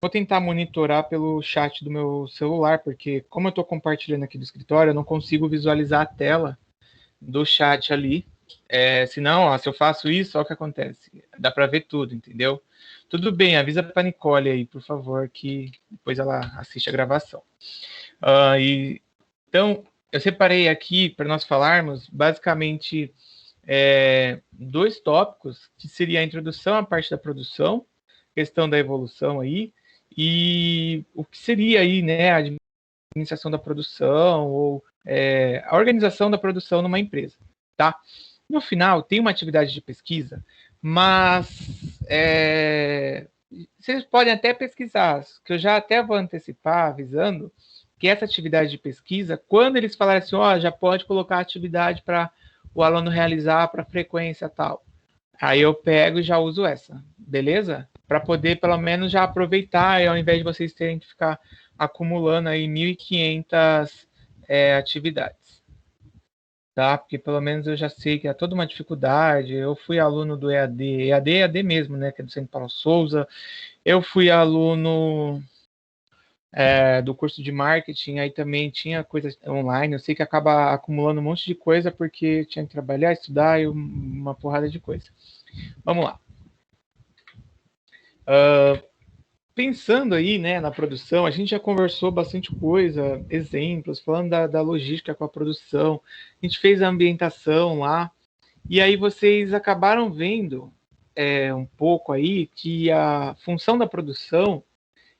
Vou tentar monitorar pelo chat do meu celular, porque como eu estou compartilhando aqui do escritório, eu não consigo visualizar a tela do chat ali. Senão, ó, se eu faço isso, olha o que acontece. Dá para ver tudo, entendeu? Tudo bem, avisa para a Nicole aí, por favor, que depois ela assiste a gravação. Então, eu separei aqui para nós falarmos, basicamente, dois tópicos, que seria a introdução à parte da produção, questão da evolução aí, e o que seria aí, né, a administração da produção, ou a organização da produção numa empresa, tá? No final, tem uma atividade de pesquisa, mas vocês podem até pesquisar, que eu já até vou antecipar, avisando, que essa atividade de pesquisa, quando eles falarem assim, ó, já pode colocar atividade para o aluno realizar para frequência tal, aí eu pego e já uso essa, beleza? Para poder, pelo menos, já aproveitar, e ao invés de vocês terem que ficar acumulando aí 1.500 atividades, tá? Porque pelo menos eu já sei que é toda uma dificuldade. Eu fui aluno do EAD mesmo, né? Que é do Centro Paulo Souza. Eu fui aluno do curso de marketing, aí também tinha coisas online. Eu sei que acaba acumulando um monte de coisa porque tinha que trabalhar, estudar e uma porrada de coisa. Vamos lá. Pensando aí, né, na produção, a gente já conversou bastante coisa, exemplos, falando da logística com a produção, a gente fez a ambientação lá, e aí vocês acabaram vendo um pouco aí que a função da produção,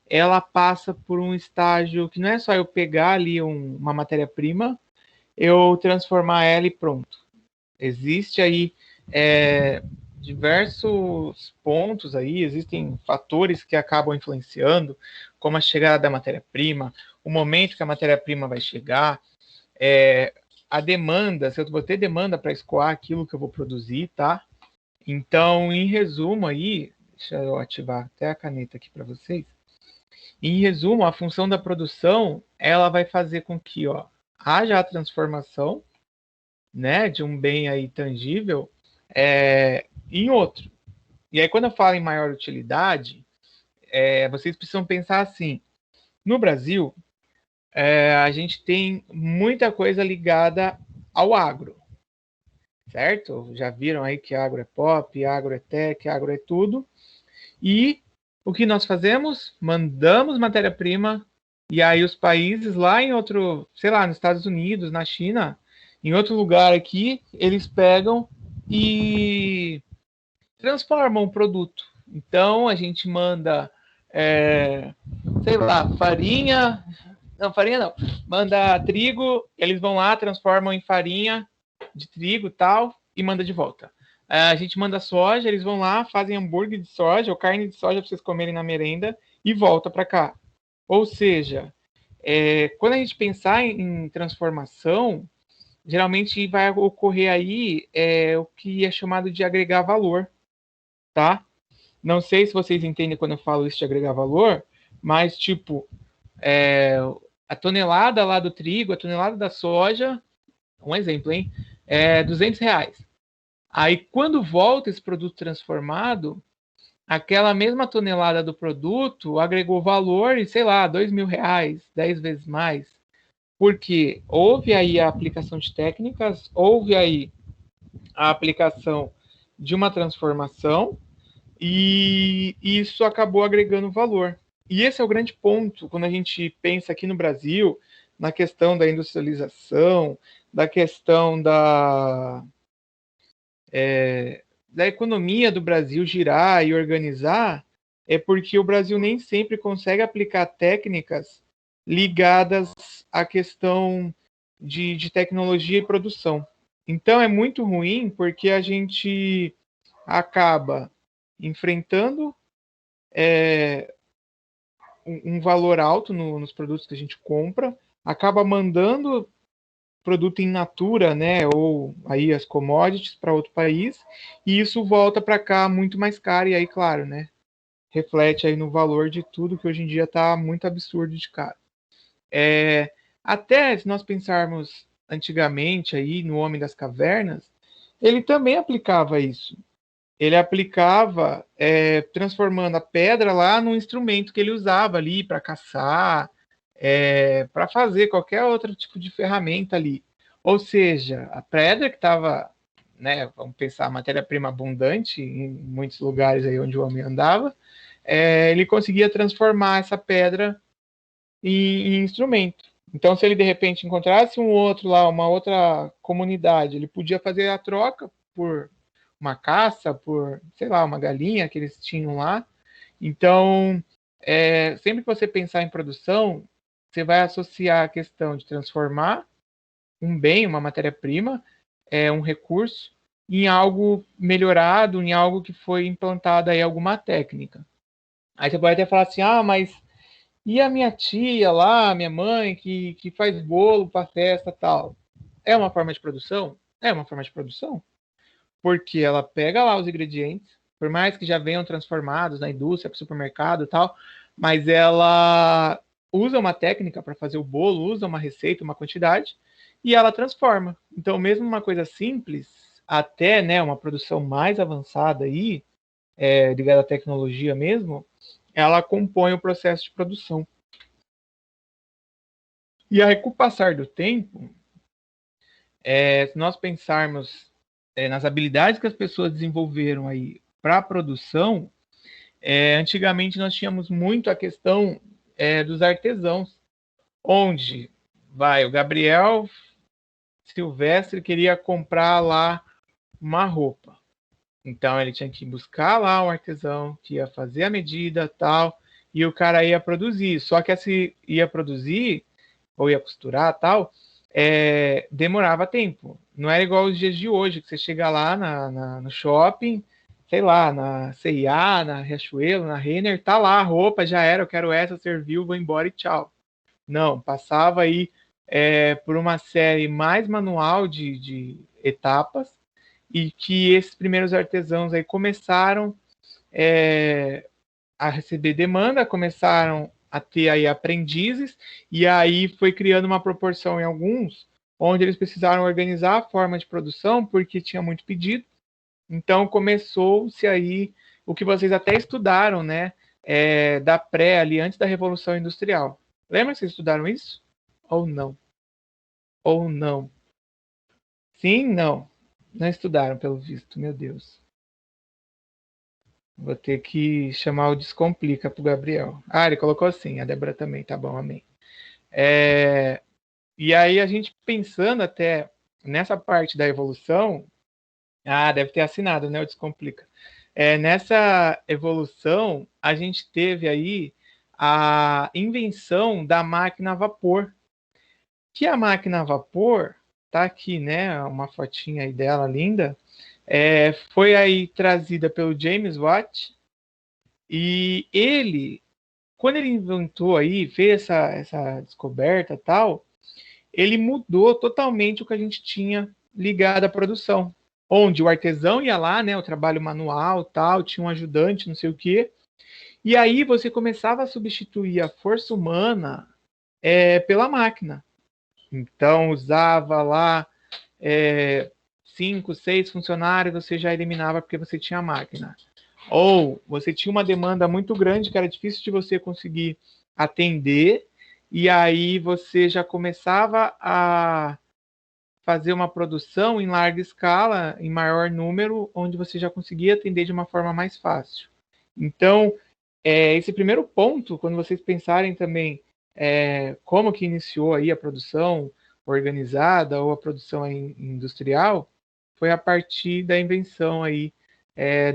ela passa por um estágio que não é só eu pegar ali uma matéria-prima, eu transformar ela e pronto. Existe aí diversos pontos aí, existem fatores que acabam influenciando, como a chegada da matéria-prima, o momento que a matéria-prima vai chegar, a demanda, se eu vou ter demanda para escoar aquilo que eu vou produzir, tá? Então, em resumo aí, deixa eu ativar até a caneta aqui para vocês. Em resumo, a função da produção, ela vai fazer com que, ó, haja a transformação, né, de um bem aí tangível em outro. E aí, quando eu falo em maior utilidade, vocês precisam pensar assim: no Brasil, a gente tem muita coisa ligada ao agro, certo? Já viram aí que agro é pop, agro é tech, agro é tudo. E o que nós fazemos? Mandamos matéria-prima e aí os países lá em outro, sei lá, nos Estados Unidos, na China, em outro lugar aqui, eles pegam e transformam o produto. Então a gente manda, sei lá, farinha. Não, farinha não. Manda trigo, eles vão lá, transformam em farinha de trigo e tal, e manda de volta. A gente manda soja, eles vão lá, fazem hambúrguer de soja ou carne de soja para vocês comerem na merenda e volta para cá. Ou seja, quando a gente pensar em transformação, geralmente vai ocorrer aí o que é chamado de agregar valor, tá? Não sei se vocês entendem quando eu falo isso de agregar valor, mas tipo, é, a tonelada lá do trigo, a tonelada da soja, um exemplo, hein? R$ 200. Aí, quando volta esse produto transformado, aquela mesma tonelada do produto agregou valor e, sei lá, R$ 2.000, 10 vezes mais. Porque houve aí a aplicação de técnicas, houve aí a aplicação de uma transformação e isso acabou agregando valor. E esse é o grande ponto quando a gente pensa aqui no Brasil, na questão da industrialização, da questão da economia do Brasil girar e organizar, é porque o Brasil nem sempre consegue aplicar técnicas ligadas à questão de tecnologia e produção. Então é muito ruim porque a gente acaba enfrentando um valor alto nos produtos que a gente compra, acaba mandando produto in natura, né, ou aí as commodities para outro país, e isso volta para cá muito mais caro, e aí, claro, né, reflete aí no valor de tudo que hoje em dia está muito absurdo de caro. Até se nós pensarmos antigamente aí no Homem das Cavernas, ele também aplicava isso. ele aplicava, transformando a pedra lá num instrumento que ele usava ali para caçar, para fazer qualquer outro tipo de ferramenta ali. Ou seja, a pedra que estava, né, vamos pensar, matéria-prima abundante em muitos lugares aí onde o homem andava, ele conseguia transformar essa pedra em instrumento. Então, se ele de repente encontrasse um outro lá, uma outra comunidade, ele podia fazer a troca por uma caça, por, sei lá, uma galinha que eles tinham lá. Então, sempre que você pensar em produção, você vai associar a questão de transformar um bem, uma matéria-prima, um recurso, em algo melhorado, em algo que foi implantado aí alguma técnica. Aí você pode até falar assim, mas e a minha tia lá, minha mãe, que faz bolo para festa tal? É uma forma de produção? É uma forma de produção. Porque ela pega lá os ingredientes, por mais que já venham transformados na indústria, para o supermercado e tal, mas ela usa uma técnica para fazer o bolo, usa uma receita, uma quantidade, e ela transforma. Então, mesmo uma coisa simples, até né, uma produção mais avançada aí, ligada à tecnologia mesmo, ela compõe o processo de produção. E aí, com o passar do tempo, se nós pensarmos nas habilidades que as pessoas desenvolveram aí para a produção, antigamente nós tínhamos muito a questão dos artesãos, onde o Gabriel Silvestre queria comprar lá uma roupa. Então ele tinha que buscar lá um artesão que ia fazer a medida tal, e o cara ia produzir. Só que se ia produzir, ou ia costurar tal, demorava tempo. Não era igual os dias de hoje, que você chega lá no shopping, sei lá, na C&A, na Riachuelo, na Renner, tá lá a roupa, já era, eu quero essa, serviu, vou embora e tchau. Não, passava aí por uma série mais manual de etapas, e que esses primeiros artesãos aí começaram a receber demanda, começaram a ter aí aprendizes, e aí foi criando uma proporção em alguns, onde eles precisaram organizar a forma de produção, porque tinha muito pedido. Então começou-se aí o que vocês até estudaram, né? Da pré ali, antes da Revolução Industrial. Lembra que vocês estudaram isso? Ou não? Ou não? Sim, não. Não estudaram, pelo visto, meu Deus. Vou ter que chamar o Descomplica pro Gabriel. Ele colocou assim, a Débora também, tá bom, amém. E aí a gente pensando até nessa parte da evolução, deve ter assinado, né, o Descomplica. Nessa evolução, a gente teve aí a invenção da máquina a vapor, que a máquina a vapor, tá aqui, né, uma fotinha aí dela linda, foi aí trazida pelo James Watt, e ele, quando ele inventou aí, fez essa descoberta tal, ele mudou totalmente o que a gente tinha ligado à produção. Onde o artesão ia lá, né, o trabalho manual tal, tinha um ajudante, não sei o quê, e aí você começava a substituir a força humana pela máquina. Então usava lá 5, 6 funcionários, você já eliminava porque você tinha a máquina. Ou você tinha uma demanda muito grande que era difícil de você conseguir atender, e aí você já começava a fazer uma produção em larga escala, em maior número, onde você já conseguia atender de uma forma mais fácil. Então, esse primeiro ponto, quando vocês pensarem também como que iniciou aí a produção organizada ou a produção industrial, foi a partir da invenção aí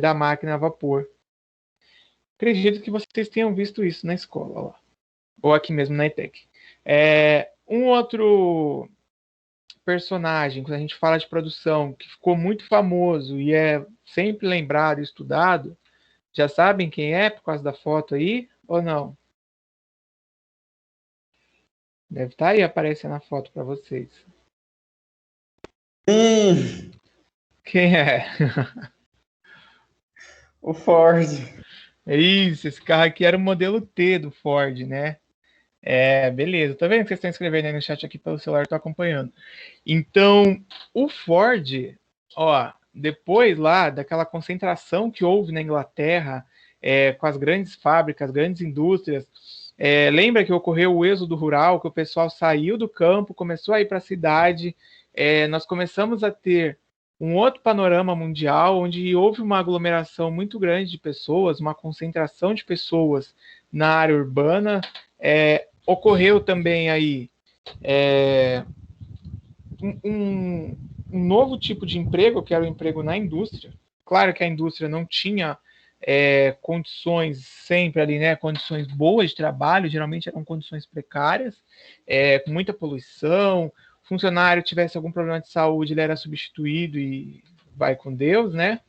da máquina a vapor. Acredito que vocês tenham visto isso na escola, lá, ou aqui mesmo na ETEC. Um outro personagem, quando a gente fala de produção, que ficou muito famoso e é sempre lembrado e estudado, já sabem quem é por causa da foto aí, ou não? Deve estar aí aparecendo a foto para vocês. Quem é? O Ford. É isso, esse carro aqui era o modelo T do Ford, né? Beleza. Tá vendo que vocês estão escrevendo aí no chat aqui pelo celular, tô acompanhando. Então, o Ford, ó, depois lá daquela concentração que houve na Inglaterra, com as grandes fábricas, grandes indústrias, lembra que ocorreu o êxodo rural, que o pessoal saiu do campo, começou a ir para a cidade, nós começamos a ter um outro panorama mundial, onde houve uma aglomeração muito grande de pessoas, uma concentração de pessoas na área urbana. Ocorreu também aí um novo tipo de emprego, que era o emprego na indústria. Claro que a indústria não tinha condições sempre ali, né? Condições boas de trabalho, geralmente eram condições precárias, com muita poluição. O funcionário tivesse algum problema de saúde, ele era substituído e vai com Deus, né?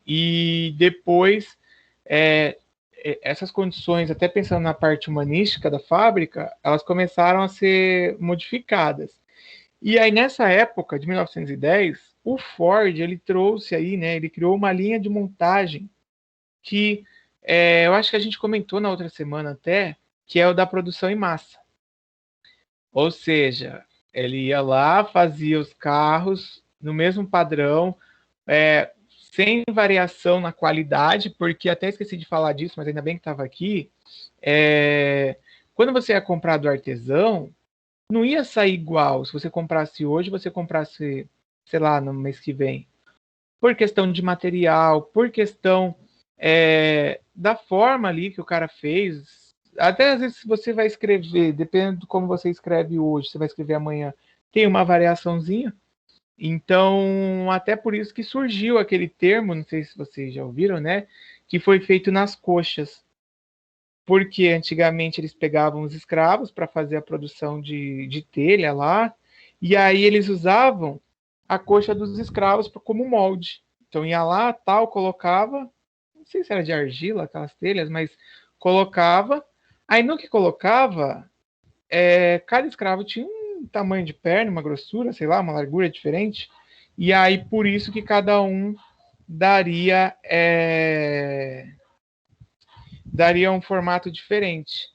E depois, essas condições, até pensando na parte humanística da fábrica, elas começaram a ser modificadas. E aí, nessa época de 1910, o Ford, ele trouxe aí, né? Ele criou uma linha de montagem que eu acho que a gente comentou na outra semana até, que é o da produção em massa. Ou seja, ele ia lá, fazia os carros no mesmo padrão, sem variação na qualidade, porque até esqueci de falar disso, mas ainda bem que estava aqui. Quando você ia comprar do artesão, não ia sair igual se você comprasse hoje, você comprasse, sei lá, no mês que vem. Por questão de material, por questão da forma ali que o cara fez. Até às vezes se você vai escrever, dependendo de como você escreve hoje, você vai escrever amanhã, tem uma variaçãozinha. Então, até por isso que surgiu aquele termo, não sei se vocês já ouviram, né? Que foi feito nas coxas. Porque antigamente eles pegavam os escravos para fazer a produção de telha lá, e aí eles usavam a coxa dos escravos como molde. Então ia lá, tal, colocava, não sei se era de argila, aquelas telhas, mas colocava. Aí no que colocava, cada escravo tinha um tamanho de perna, uma grossura, sei lá, uma largura diferente. E aí por isso que cada um daria um formato diferente.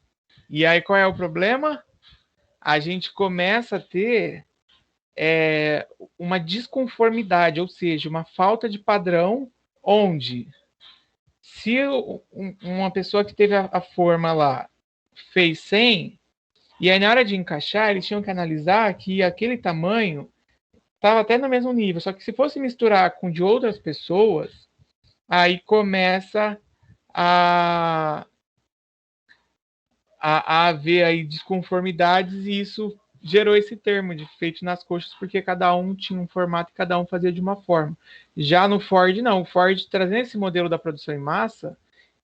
E aí qual é o problema? A gente começa a ter uma desconformidade, ou seja, uma falta de padrão, onde se uma pessoa que teve a forma lá fez 100, e aí na hora de encaixar, eles tinham que analisar que aquele tamanho estava até no mesmo nível, só que se fosse misturar com de outras pessoas, aí começa a haver aí desconformidades, e isso gerou esse termo de feito nas coxas, porque cada um tinha um formato e cada um fazia de uma forma. Já no Ford, não. O Ford, trazendo esse modelo da produção em massa,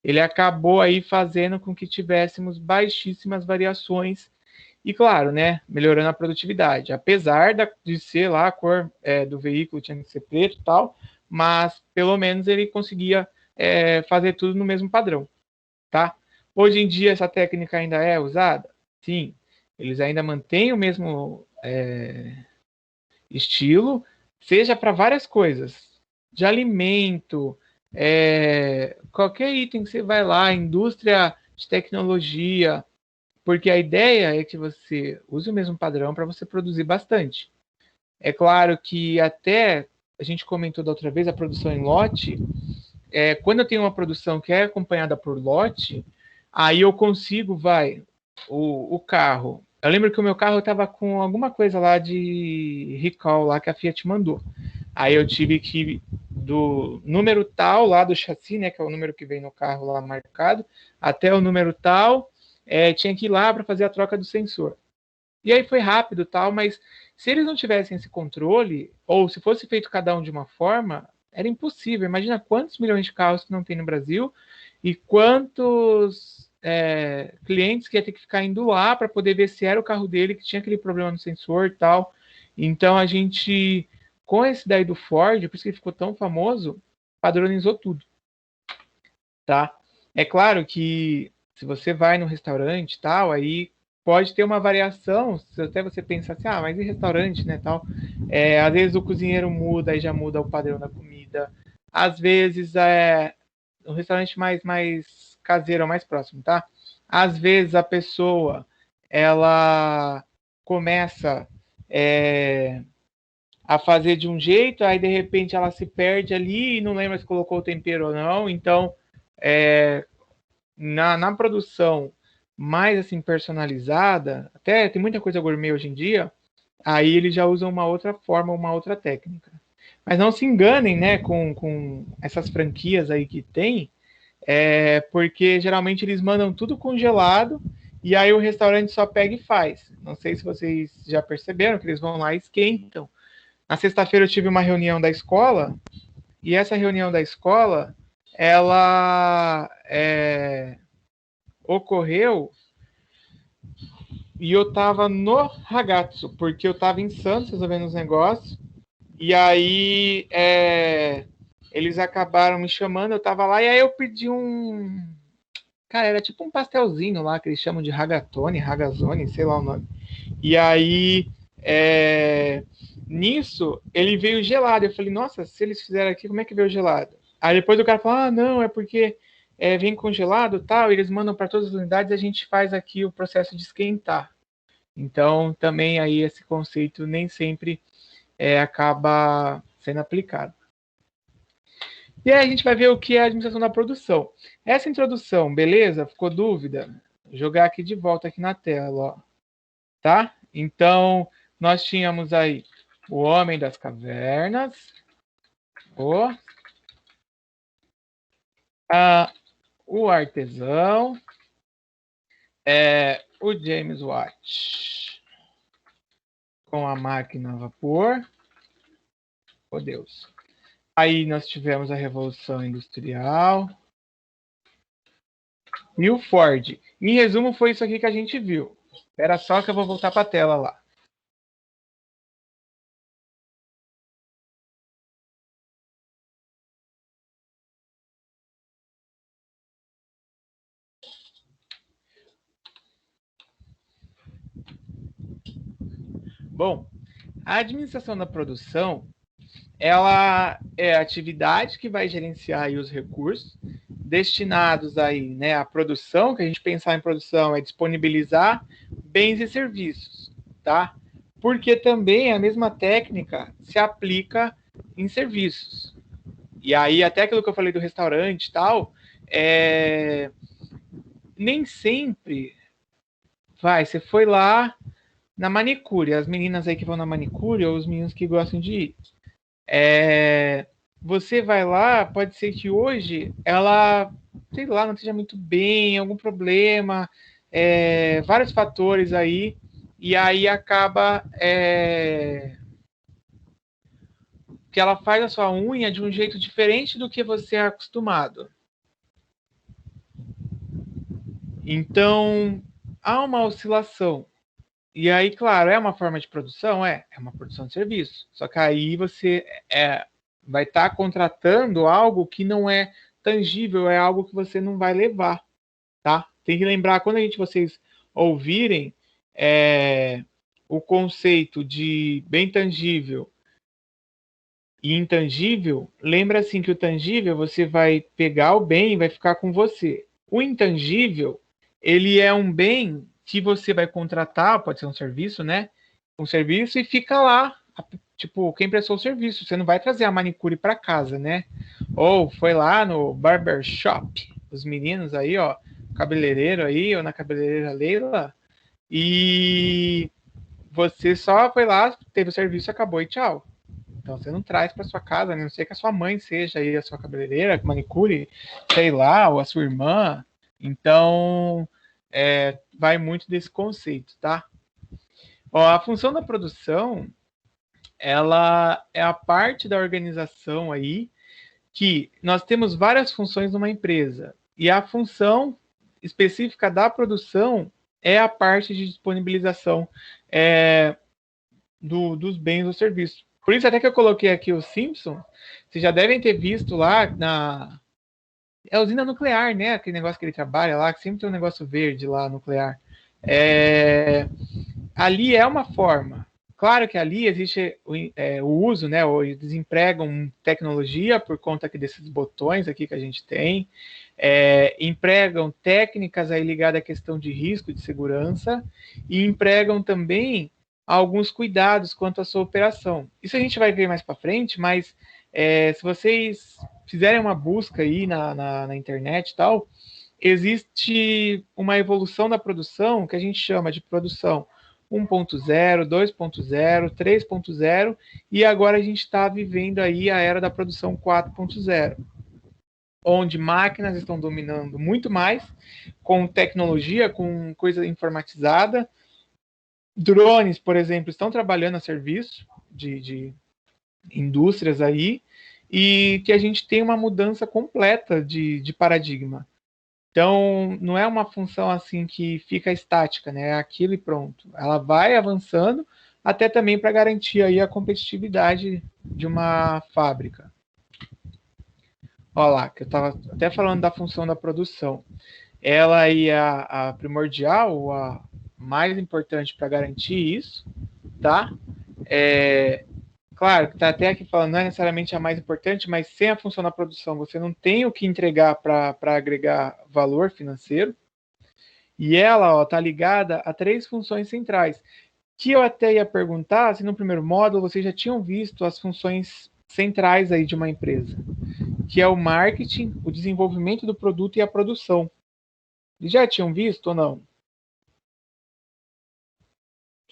ele acabou aí fazendo com que tivéssemos baixíssimas variações e, claro, né, melhorando a produtividade. Apesar de ser lá a cor do veículo tinha que ser preto e tal, mas pelo menos ele conseguia fazer tudo no mesmo padrão, tá? Hoje em dia essa técnica ainda é usada? Sim, eles ainda mantêm o mesmo estilo, seja para várias coisas, de alimento, qualquer item que você vai lá, indústria de tecnologia, porque a ideia é que você use o mesmo padrão para você produzir bastante. É claro que até a gente comentou da outra vez a produção em lote. Quando eu tenho uma produção que é acompanhada por lote, aí eu consigo, o carro. Eu lembro que o meu carro estava com alguma coisa lá de recall lá que a Fiat mandou. Aí eu tive que do número tal lá do chassi, né, que é o número que vem no carro lá marcado, até o número tal, tinha que ir lá para fazer a troca do sensor. E aí foi rápido tal, mas se eles não tivessem esse controle, ou se fosse feito cada um de uma forma, era impossível. Imagina quantos milhões de carros que não tem no Brasil e quantos clientes que ia ter que ficar indo lá para poder ver se era o carro dele que tinha aquele problema no sensor e tal. Então a gente, com esse daí do Ford, por isso que ele ficou tão famoso, padronizou tudo, tá? É claro que se você vai no restaurante e tal, aí pode ter uma variação, se até você pensa assim, mas em restaurante, né, tal, às vezes o cozinheiro muda e já muda o padrão da comida, às vezes um restaurante mais caseiro, mais próximo, tá? Às vezes a pessoa, ela começa a fazer de um jeito, aí de repente ela se perde ali e não lembra se colocou o tempero ou não. Então, na produção mais assim personalizada, até tem muita coisa gourmet hoje em dia, aí eles já usam uma outra forma, uma outra técnica. Mas não se enganem, né, com essas franquias aí que tem, porque geralmente eles mandam tudo congelado e aí o restaurante só pega e faz. Não sei se vocês já perceberam que eles vão lá e esquentam. Na sexta-feira eu tive uma reunião da escola e essa reunião da escola, ela ocorreu e eu estava no ragazzo, porque eu estava em Santos resolvendo os negócios e aí eles acabaram me chamando, eu estava lá e aí eu pedi um... Cara, era tipo um pastelzinho lá que eles chamam de ragatone, ragazzone, sei lá o nome. E aí, nisso, ele veio gelado. Eu falei, nossa, se eles fizeram aqui, como é que veio gelado? Aí depois o cara falou, ah, não, é porque vem congelado e tal, eles mandam para todas as unidades e a gente faz aqui o processo de esquentar. Então, também aí esse conceito nem sempre acaba sendo aplicado. E aí a gente vai ver o que é a administração da produção. Essa introdução, beleza? Ficou dúvida? Vou jogar aqui de volta aqui na tela, ó. Tá? Então, nós tínhamos aí o homem das cavernas, o artesão, o James Watt com a máquina a vapor. Oh, Deus. Aí nós tivemos a Revolução Industrial e o Ford. Em resumo, foi isso aqui que a gente viu. Espera só que eu vou voltar para a tela lá. Bom, a administração da produção, ela é a atividade que vai gerenciar aí os recursos destinados aí, né, à produção, que a gente pensar em produção é disponibilizar bens e serviços, tá? Porque também a mesma técnica se aplica em serviços. E aí, até aquilo que eu falei do restaurante e tal, nem sempre você foi lá na manicure, as meninas aí que vão na manicure ou os meninos que gostam de ir. Você vai lá, pode ser que hoje ela, sei lá, não esteja muito bem, algum problema, vários fatores aí, e aí acaba que ela faz a sua unha de um jeito diferente do que você é acostumado. Então, há uma oscilação. E aí, claro, é uma forma de produção? É uma produção de serviço. Só que aí você vai estar contratando algo que não é tangível, é algo que você não vai levar, tá? Tem que lembrar, quando vocês ouvirem o conceito de bem tangível e intangível, lembra assim que o tangível você vai pegar o bem e vai ficar com você. O intangível, ele é um bem que você vai contratar, pode ser um serviço, né? Um serviço e fica lá, tipo, quem prestou o serviço. Você não vai trazer a manicure para casa, né? Ou foi lá no barbershop, os meninos aí, ó, cabeleireiro aí, ou na cabeleireira Leila, e você só foi lá, teve o serviço, acabou e tchau. Então você não traz para sua casa, a não ser que a sua mãe seja aí a sua cabeleireira, manicure, sei lá, ou a sua irmã. Então vai muito desse conceito, tá? Ó, a função da produção, ela é a parte da organização aí que nós temos várias funções numa empresa e a função específica da produção é a parte de disponibilização dos bens ou serviços. Por isso até que eu coloquei aqui o Simpson, vocês já devem ter visto lá na usina nuclear, né? Aquele negócio que ele trabalha lá, que sempre tem um negócio verde lá, nuclear. Ali é uma forma. Claro que ali existe o uso, né? Eles empregam tecnologia por conta aqui desses botões aqui que a gente tem, empregam técnicas aí ligadas à questão de risco, de segurança, e empregam também alguns cuidados quanto à sua operação. Isso a gente vai ver mais para frente, mas se vocês fizerem uma busca aí na internet e tal, existe uma evolução da produção que a gente chama de produção 1.0, 2.0, 3.0 e agora a gente está vivendo aí a era da produção 4.0, onde máquinas estão dominando muito mais, com tecnologia, com coisa informatizada. Drones, por exemplo, estão trabalhando a serviço de indústrias aí, e que a gente tem uma mudança completa de paradigma. Então, não é uma função assim que fica estática, né? É aquilo e pronto. Ela vai avançando até também para garantir aí a competitividade de uma fábrica. Olha lá, que eu estava até falando da função da produção. Ela aí é a primordial, a mais importante para garantir isso, tá? Claro, que está até aqui falando, não é necessariamente a mais importante, mas sem a função da produção, você não tem o que entregar para agregar valor financeiro. E ela está ligada a 3 funções centrais, que eu até ia perguntar se no primeiro módulo vocês já tinham visto as funções centrais aí de uma empresa, que é o marketing, o desenvolvimento do produto e a produção. Eles já tinham visto ou não?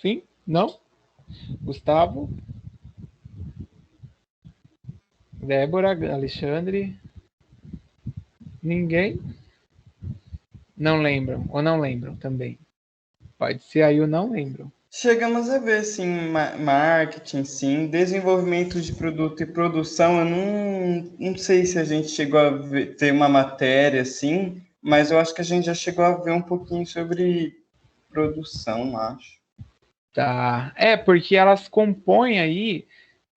Sim? Não? Gustavo? Débora? Alexandre? Ninguém? Não lembram, ou não lembram também. Pode ser aí ou não lembram. Chegamos a ver, sim, marketing, sim, desenvolvimento de produto e produção. Eu não sei se a gente chegou a ter uma matéria, assim, mas eu acho que a gente já chegou a ver um pouquinho sobre produção, acho. Tá. Porque elas compõem aí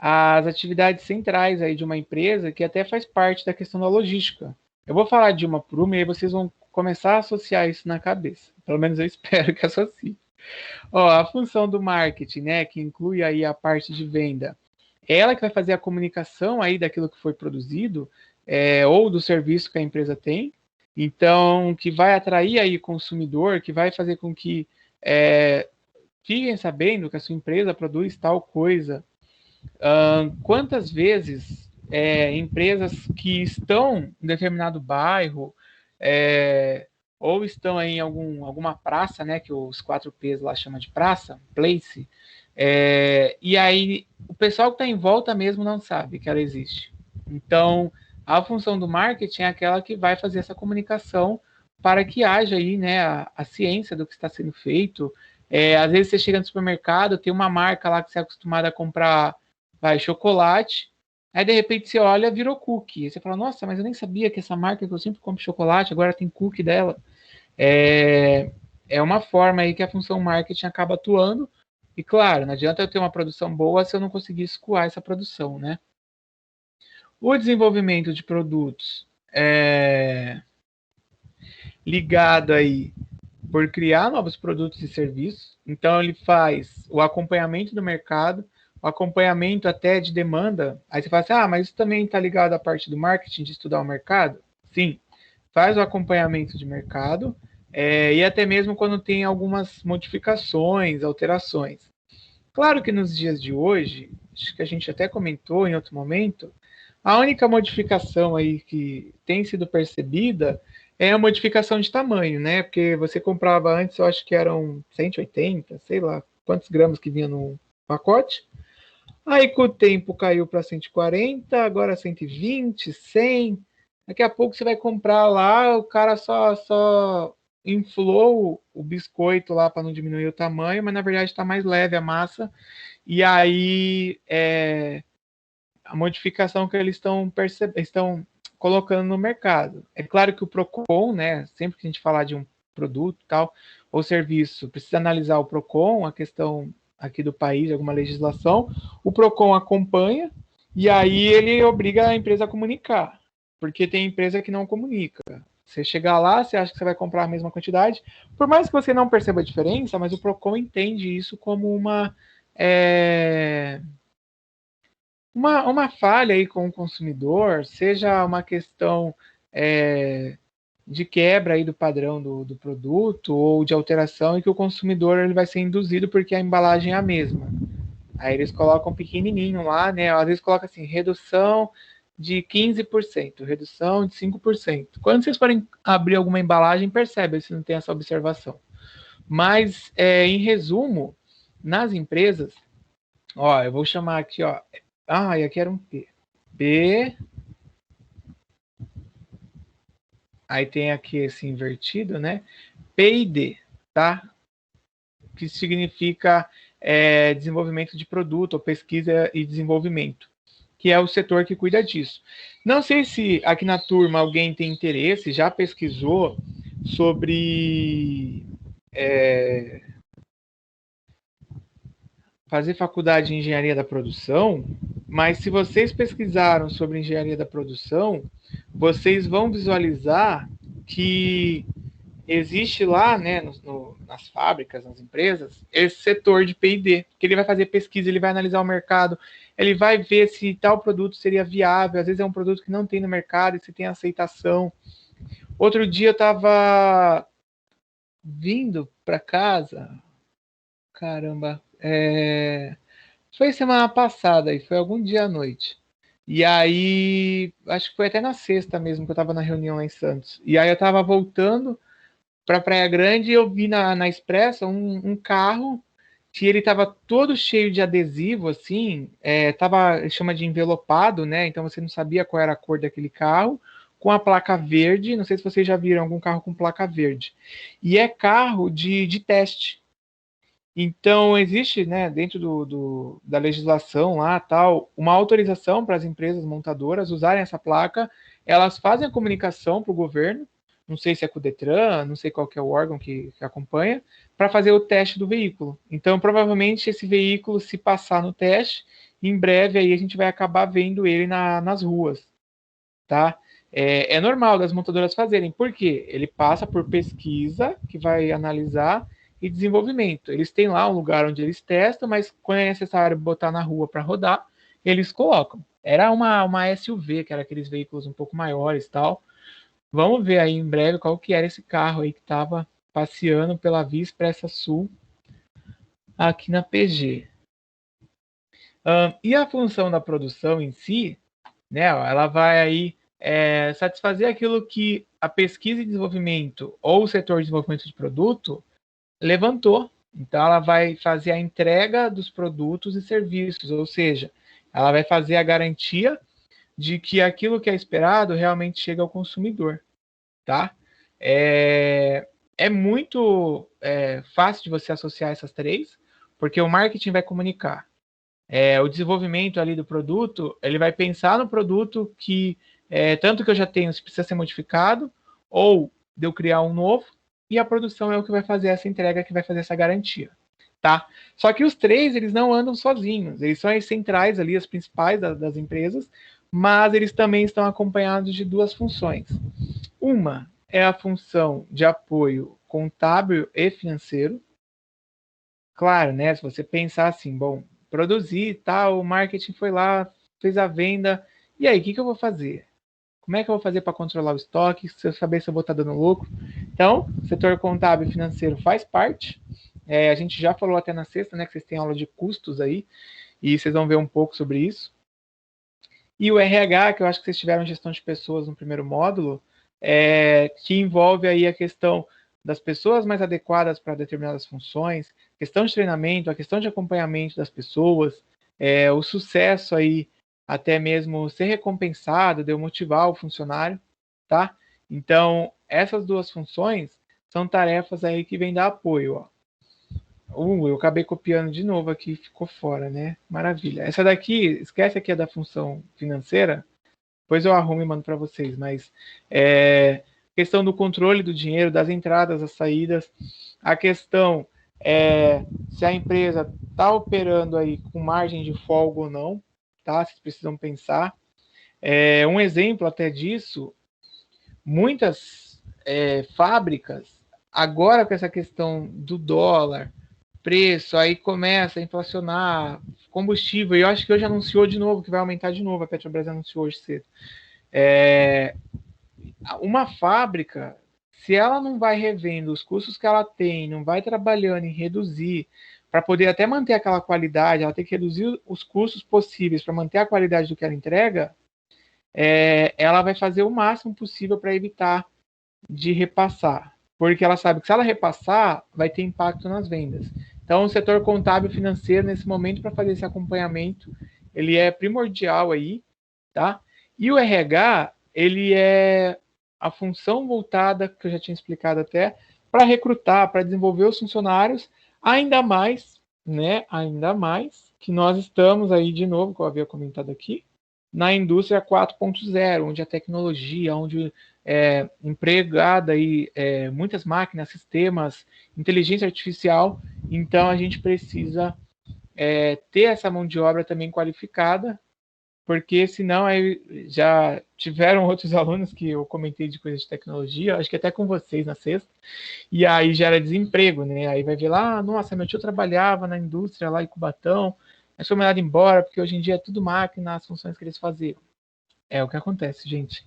as atividades centrais aí de uma empresa que até faz parte da questão da logística. Eu vou falar de uma por uma e aí vocês vão começar a associar isso na cabeça. Pelo menos eu espero que associe. A função do marketing, né, que inclui aí a parte de venda, é ela que vai fazer a comunicação aí daquilo que foi produzido, ou do serviço que a empresa tem. Então, que vai atrair aí consumidor, que vai fazer com que fiquem sabendo que a sua empresa produz tal coisa. Quantas vezes empresas que estão em determinado bairro ou estão em alguma praça, né, que os 4Ps lá chamam de praça, place, e aí o pessoal que está em volta mesmo não sabe que ela existe. Então, a função do marketing é aquela que vai fazer essa comunicação para que haja aí, né, a ciência do que está sendo feito. Às vezes você chega no supermercado, tem uma marca lá que você é acostumado a comprar, chocolate, aí de repente você olha, virou cookie. Aí você fala, nossa, mas eu nem sabia que essa marca que eu sempre compro chocolate, agora tem cookie dela. É uma forma aí que a função marketing acaba atuando. E claro, não adianta eu ter uma produção boa se eu não conseguir escoar essa produção, né? O desenvolvimento de produtos ligado aí por criar novos produtos e serviços. Então ele faz o acompanhamento do mercado, o acompanhamento até de demanda. Aí você fala assim, mas isso também está ligado à parte do marketing, de estudar o mercado? Sim, faz o acompanhamento de mercado, e até mesmo quando tem algumas modificações, alterações. Claro que nos dias de hoje, acho que a gente até comentou em outro momento, a única modificação aí que tem sido percebida é a modificação de tamanho, né? Porque você comprava antes, eu acho que eram 180, sei lá, quantos gramas que vinha no pacote. Aí com o tempo caiu para 140, agora 120, 100. Daqui a pouco você vai comprar lá, o cara só inflou o biscoito lá para não diminuir o tamanho, mas na verdade está mais leve a massa. E aí a modificação que eles estão colocando no mercado. É claro que o Procon, né, sempre que a gente falar de um produto tal ou serviço, precisa analisar o Procon, a questão aqui do país, alguma legislação, o Procon acompanha e aí ele obriga a empresa a comunicar, porque tem empresa que não comunica. Você chegar lá, você acha que você vai comprar a mesma quantidade, por mais que você não perceba a diferença, mas o Procon entende isso como uma falha aí com o consumidor, seja uma questão de quebra aí do padrão do produto ou de alteração, e que o consumidor ele vai ser induzido porque a embalagem é a mesma. Aí eles colocam pequenininho lá, né? Às vezes coloca assim, redução de 15%, redução de 5%. Quando vocês forem abrir alguma embalagem, percebe se não tem essa observação. Mas, em resumo, nas empresas, ó, eu vou chamar aqui, ó. Ah, e aqui era um P. B. Aí tem aqui esse invertido, né? P e D, tá? Que significa desenvolvimento de produto, ou pesquisa e desenvolvimento, que é o setor que cuida disso. Não sei se aqui na turma alguém tem interesse, já pesquisou sobre fazer faculdade de engenharia da produção, mas se vocês pesquisaram sobre engenharia da produção, vocês vão visualizar que existe lá, né, nas fábricas, nas empresas, esse setor de P&D, que ele vai fazer pesquisa, ele vai analisar o mercado, ele vai ver se tal produto seria viável, às vezes é um produto que não tem no mercado e se tem aceitação. Outro dia eu estava vindo para casa, caramba, foi semana passada, e foi algum dia à noite. E aí, acho que foi até na sexta mesmo, que eu estava na reunião lá em Santos. E aí eu estava voltando para Praia Grande e eu vi na Expressa um carro que ele estava todo cheio de adesivo, assim, chama de envelopado, né? Então você não sabia qual era a cor daquele carro, com a placa verde. Não sei se vocês já viram algum carro com placa verde. E é carro de teste. Então, existe, né, dentro da legislação lá, tal, uma autorização para as empresas montadoras usarem essa placa. Elas fazem a comunicação para o governo, não sei se é com o Detran, não sei qual que é o órgão que acompanha, para fazer o teste do veículo. Então, provavelmente, esse veículo, se passar no teste, em breve aí a gente vai acabar vendo ele nas ruas, tá? É normal das montadoras fazerem, porque ele passa por pesquisa, que vai analisar, e desenvolvimento. Eles têm lá um lugar onde eles testam, mas quando é necessário botar na rua para rodar, eles colocam. Era uma SUV, que era aqueles veículos um pouco maiores e tal. Vamos ver aí em breve qual que era esse carro aí que estava passeando pela Via Expressa Sul aqui na PG. E a função da produção em si, né, ela vai aí satisfazer aquilo que a pesquisa e desenvolvimento ou o setor de desenvolvimento de produto levantou. Então, ela vai fazer a entrega dos produtos e serviços, ou seja, ela vai fazer a garantia de que aquilo que é esperado realmente chega ao consumidor, tá? É muito fácil de você associar essas três, porque o marketing vai comunicar. O desenvolvimento ali do produto, ele vai pensar no produto que, tanto que eu já tenho, se precisa ser modificado, ou de eu criar um novo, e a produção é o que vai fazer essa entrega, que vai fazer essa garantia, tá? Só que os três, eles não andam sozinhos, eles são as centrais ali, as principais das empresas, mas eles também estão acompanhados de duas funções. Uma é a função de apoio contábil e financeiro. Claro, né? Se você pensar assim, bom, produzir tal, o marketing foi lá, fez a venda, e aí, o que eu vou fazer? Como é que eu vou fazer para controlar o estoque, se eu saber se eu vou estar dando lucro? Então, o setor contábil e financeiro faz parte. A gente já falou até na sexta, né, que vocês têm aula de custos aí, e vocês vão ver um pouco sobre isso. E o RH, que eu acho que vocês tiveram gestão de pessoas no primeiro módulo, que envolve aí a questão das pessoas mais adequadas para determinadas funções, questão de treinamento, a questão de acompanhamento das pessoas, o sucesso aí, até mesmo ser recompensado, de eu motivar o funcionário, tá? Então, essas duas funções são tarefas aí que vêm dar apoio, ó. Eu acabei copiando de novo aqui, ficou fora, né? Maravilha. Essa daqui, esquece aqui a da função financeira, depois eu arrumo e mando para vocês, mas questão do controle do dinheiro, das entradas, das saídas, a questão se a empresa está operando aí com margem de folga ou não, tá? Vocês precisam pensar. Um exemplo até disso, muitas fábricas, agora com essa questão do dólar, preço, aí começa a inflacionar combustível, e eu acho que hoje anunciou de novo que vai aumentar de novo, a Petrobras anunciou hoje cedo. uma fábrica, se ela não vai revendo os custos que ela tem, não vai trabalhando em reduzir, para poder até manter aquela qualidade, ela tem que reduzir os custos possíveis para manter a qualidade do que ela entrega, ela vai fazer o máximo possível para evitar de repassar. Porque ela sabe que se ela repassar, vai ter impacto nas vendas. Então, o setor contábil financeiro, nesse momento, para fazer esse acompanhamento, ele é primordial aí, tá? E o RH, ele é a função voltada, que eu já tinha explicado até, para recrutar, para desenvolver os funcionários, ainda mais, né? Ainda mais que nós estamos aí, de novo, que eu havia comentado aqui, na indústria 4.0, onde a tecnologia, onde empregada aí muitas máquinas, sistemas, inteligência artificial, então a gente precisa ter essa mão de obra também qualificada, porque senão aí já tiveram outros alunos que eu comentei de coisas de tecnologia, acho que até com vocês na sexta, e aí gera desemprego, né? Aí vai ver lá, nossa, meu tio trabalhava na indústria lá em Cubatão, mas foi mandado embora, porque hoje em dia é tudo máquina, as funções que eles faziam. É o que acontece, gente.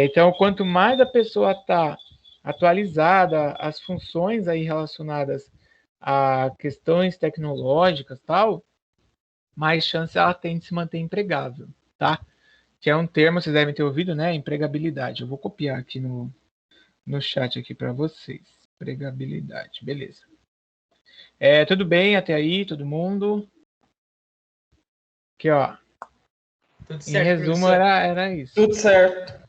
Então, quanto mais a pessoa está atualizada, as funções aí relacionadas a questões tecnológicas tal, mais chance ela tem de se manter empregável, tá? Que é um termo, vocês devem ter ouvido, né? Empregabilidade. Eu vou copiar aqui no chat aqui para vocês. Empregabilidade, beleza. Tudo bem até aí, todo mundo? Aqui, ó. Tudo Em certo, resumo, professor. era isso. Tudo certo.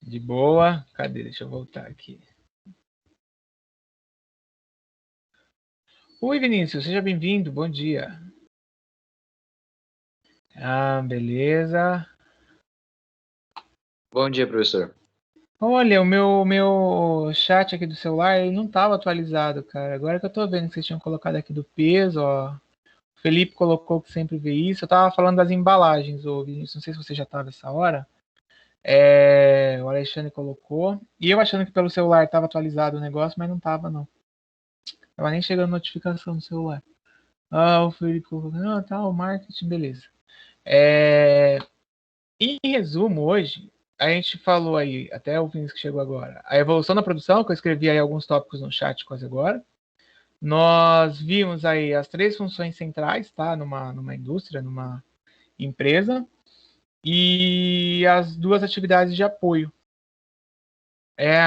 De boa. Cadê? Deixa eu voltar aqui. Oi, Vinícius, seja bem-vindo. Bom dia. Beleza. Bom dia, professor. Olha, o meu chat aqui do celular, ele não estava atualizado, cara. Agora que eu tô vendo que vocês tinham colocado aqui do peso, ó. O Felipe colocou que sempre vê isso. Eu tava falando das embalagens, ô Vinícius. Não sei se você já tava essa hora. O Alexandre colocou. E eu achando que pelo celular estava atualizado o negócio, mas não tava, não. Tava nem chegando notificação no celular. O Felipe colocou, tá, o marketing, beleza. Em resumo, hoje, a gente falou aí, até o Vinícius que chegou agora, a evolução da produção, que eu escrevi aí alguns tópicos no chat quase agora. Nós vimos aí as 3 funções centrais, tá? Numa indústria, numa empresa. E as 2 atividades de apoio.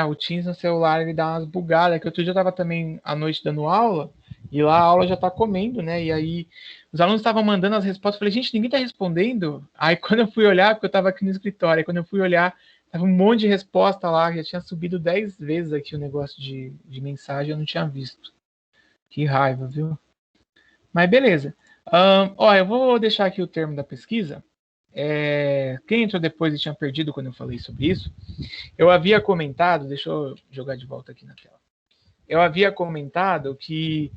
O Teams no celular, ele dá umas bugadas, que outro dia eu estava também à noite dando aula, e lá a aula já está comendo, né? E aí os alunos estavam mandando as respostas, eu falei, gente, ninguém está respondendo. Aí quando eu fui olhar, porque eu estava aqui no escritório, aí quando eu fui olhar, tava um monte de resposta lá, já tinha subido 10 vezes aqui o negócio de mensagem, eu não tinha visto. Que raiva, viu? Mas beleza. Eu vou deixar aqui o termo da pesquisa. Quem entrou depois e tinha perdido quando eu falei sobre isso, eu havia comentado, deixa eu jogar de volta aqui na tela. Eu havia comentado que,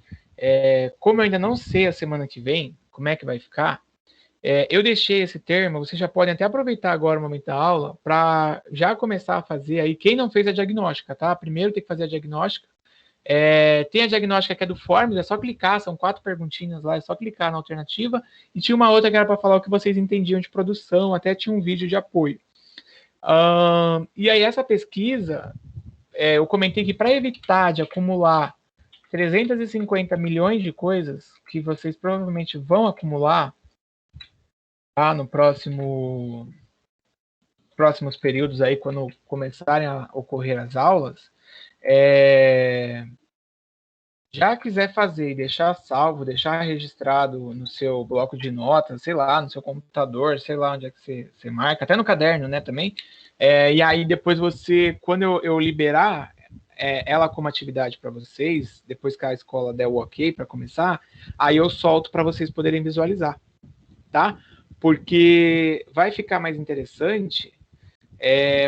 como eu ainda não sei a semana que vem, como é que vai ficar, eu deixei esse termo, vocês já podem até aproveitar agora o momento da aula para já começar a fazer aí, quem não fez a diagnóstica, tá? Primeiro tem que fazer a diagnóstica. Tem a diagnóstica que é do Forms, é só clicar, são 4 perguntinhas lá, é só clicar na alternativa, e tinha uma outra que era para falar o que vocês entendiam de produção, até tinha um vídeo de apoio. E aí essa pesquisa, eu comentei que para evitar de acumular 350 milhões de coisas que vocês provavelmente vão acumular, tá, no próximos períodos aí, quando começarem a ocorrer as aulas, já quiser fazer e deixar salvo, deixar registrado no seu bloco de notas, sei lá, no seu computador, sei lá onde é que você marca, até no caderno, né, também. E aí depois você, quando eu liberar ela como atividade para vocês, depois que a escola der o ok para começar, aí eu solto para vocês poderem visualizar, tá? Porque vai ficar mais interessante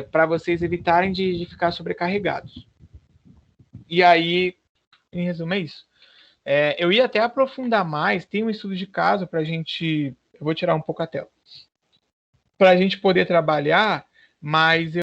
para vocês evitarem de ficar sobrecarregados. E aí, em resumo, é isso. Eu ia até aprofundar mais, tem um estudo de caso para a gente. Eu vou tirar um pouco a tela. Para a gente poder trabalhar, mas